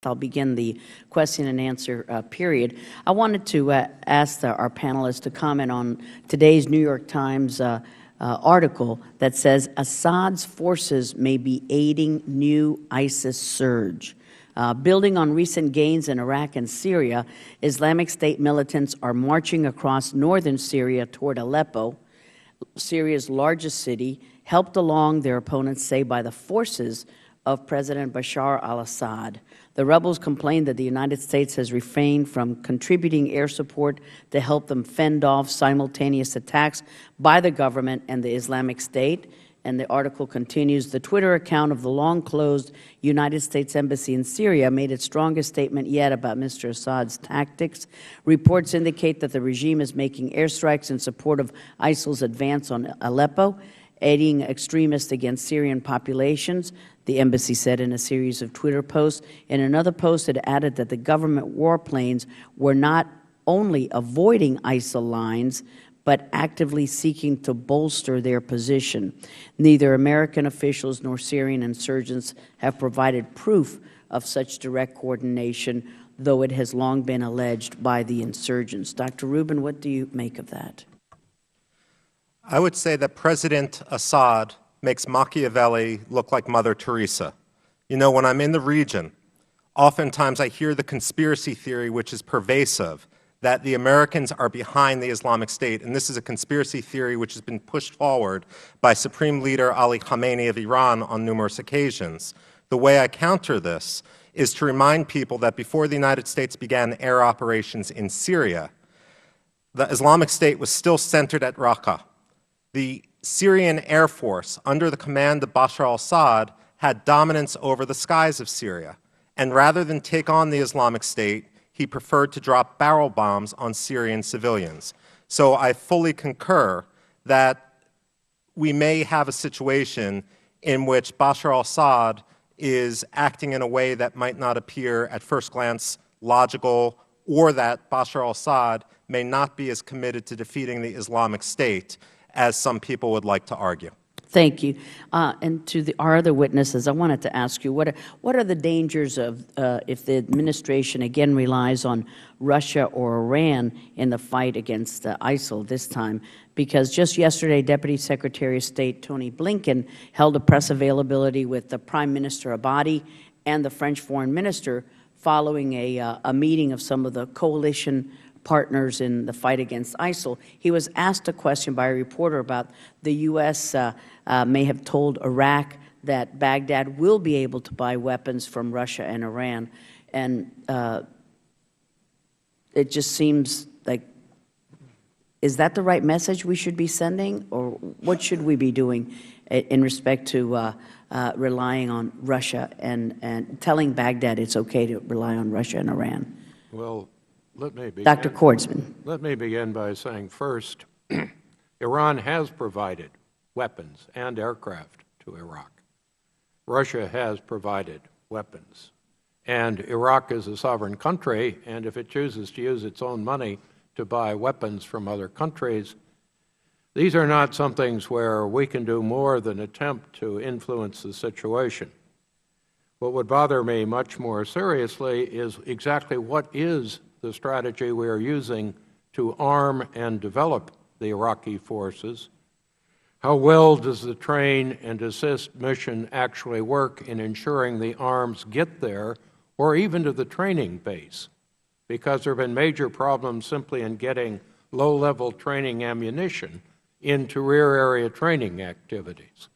I'll begin the question and answer period. I wanted to ask our panelists to comment on today's New York Times article that says Assad's forces may be aiding new ISIS surge. Building on recent gains in Iraq and Syria, Islamic State militants are marching across northern Syria toward Aleppo, Syria's largest city, helped along, their opponents say, by the forces of President Bashar al-Assad. The rebels complain that the United States has refrained from contributing air support to help them fend off simultaneous attacks by the government and the Islamic State. And the article continues, the Twitter account of the long-closed United States Embassy in Syria made its strongest statement yet about Mr. Assad's tactics. Reports indicate that the regime is making airstrikes in support of ISIL's advance on Aleppo, aiding extremists against Syrian populations, the embassy said in a series of Twitter posts. In another post, it added that the government warplanes were not only avoiding ISIL lines, but actively seeking to bolster their position. Neither American officials nor Syrian insurgents have provided proof of such direct coordination, though it has long been alleged by the insurgents. Dr. Rubin, what do you make of that? I would say that President Assad makes Machiavelli look like Mother Teresa. You know, when I'm in the region, oftentimes I hear the conspiracy theory, which is pervasive, that the Americans are behind the Islamic State, and this is a conspiracy theory which has been pushed forward by Supreme Leader Ali Khamenei of Iran on numerous occasions. The way I counter this is to remind people that before the United States began air operations in Syria, the Islamic State was still centered at Raqqa. The Syrian Air Force, under the command of Bashar al-Assad, had dominance over the skies of Syria. And rather than take on the Islamic State, he preferred to drop barrel bombs on Syrian civilians. So I fully concur that we may have a situation in which Bashar al-Assad is acting in a way that might not appear at first glance logical, or that Bashar al-Assad may not be as committed to defeating the Islamic State as some people would like to argue. Thank you. And to our other witnesses, I wanted to ask you, what are the dangers of if the administration again relies on Russia or Iran in the fight against ISIL this time? Because just yesterday, Deputy Secretary of State Tony Blinken held a press availability with the Prime Minister Abadi and the French Foreign Minister following a meeting of some of the coalition partners in the fight against ISIL. He was asked a question by a reporter about the U.S. May have told Iraq that Baghdad will be able to buy weapons from Russia and Iran. And it just seems like, is that the right message we should be sending? Or what should we be doing in respect to relying on Russia and telling Baghdad it's okay to rely on Russia and Iran? Well, let me begin. Dr. Kordsman. Let me begin by saying first, Iran has provided weapons and aircraft to Iraq. Russia has provided weapons. And Iraq is a sovereign country, and if it chooses to use its own money to buy weapons from other countries, these are not some things where we can do more than attempt to influence the situation. What would bother me much more seriously is exactly what is the strategy we are using to arm and develop the Iraqi forces. How well does the train and assist mission actually work in ensuring the arms get there, or even to the training base? Because there have been major problems simply in getting low-level training ammunition into rear area training activities.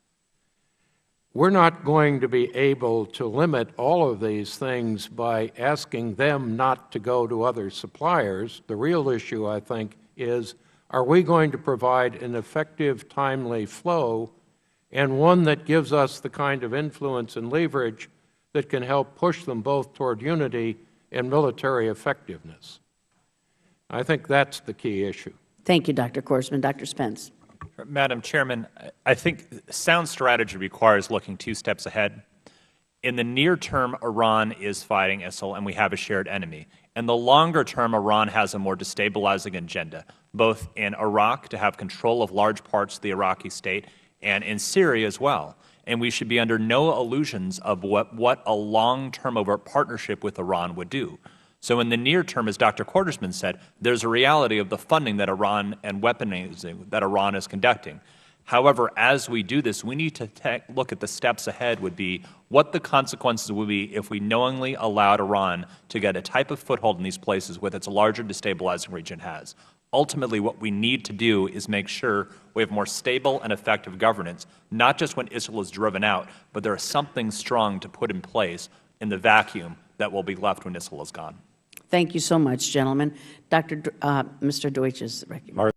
We're not going to be able to limit all of these things by asking them not to go to other suppliers. The real issue, I think, is, are we going to provide an effective, timely flow, and one that gives us the kind of influence and leverage that can help push them both toward unity and military effectiveness? I think that's the key issue. Thank you, Dr. Kordsman. Dr. Spence. Madam Chairman, I think sound strategy requires looking 2 steps ahead. In the near term, Iran is fighting ISIL, and we have a shared enemy. In the longer term, Iran has a more destabilizing agenda, both in Iraq to have control of large parts of the Iraqi state and in Syria as well. and we should be under no illusions of what a long-term overt partnership with Iran would do. So in the near term, as Dr. Quartersman said, there's a reality of the funding that Iran and weaponizing that Iran is conducting. However, as we do this, we need to look at the steps ahead would be what the consequences would be if we knowingly allowed Iran to get a type of foothold in these places with its larger destabilizing region has. Ultimately, what we need to do is make sure we have more stable and effective governance, not just when ISIL is driven out, but there is something strong to put in place in the vacuum that will be left when ISIL is gone. Thank you so much, gentlemen. Mr. Deutsch is recognized.